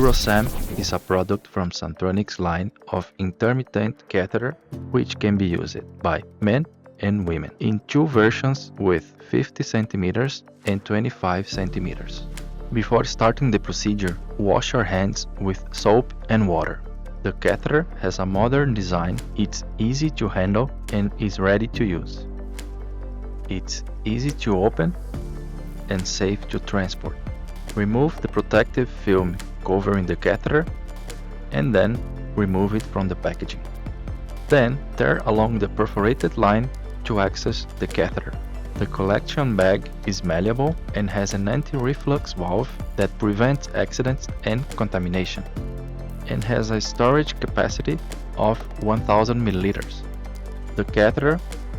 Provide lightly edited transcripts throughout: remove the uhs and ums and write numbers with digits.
UroSam is a product from Samtronic's line of intermittent catheter which can be used by men and women in two versions with 50 cm and 25 cm. Before starting the procedure, wash your hands with soap and water. The catheter has a modern design, it's easy to handle and is ready to use. It's easy to open and safe to transport. Remove the protective film covering the catheter and then remove it from the packaging. Then tear along the perforated line to access the catheter. The collection bag is malleable and has an anti-reflux valve that prevents accidents and contamination, and has a storage capacity of 1000 milliliters. The catheter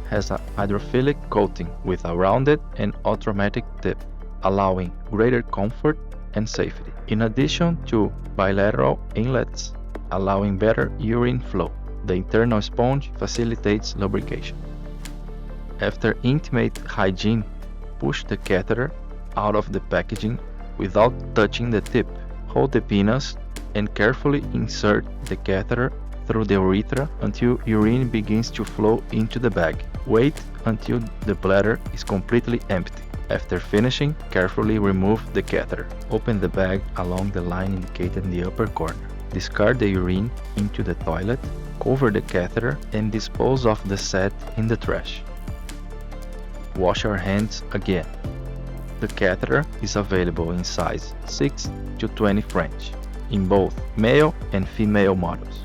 has a hydrophilic coating with a rounded and automatic tip, allowing greater comfort and safety, in addition to bilateral inlets allowing better urine flow. The internal sponge facilitates lubrication. After intimate hygiene, push the catheter out of the packaging without touching the tip. Hold the penis and carefully insert the catheter through the urethra until urine begins to flow into the bag. Wait until the bladder is completely empty. After finishing, carefully remove the catheter. Open the bag along the line indicated in the upper corner. Discard the urine into the toilet, cover the catheter, and dispose of the set in the trash. Wash your hands again. The catheter is available in size 6 to 20 French, in both male and female models.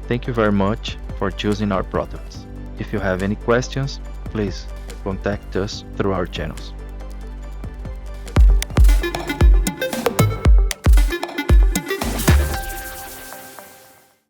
Thank you very much for choosing our products. If you have any questions, please contact us through our channels.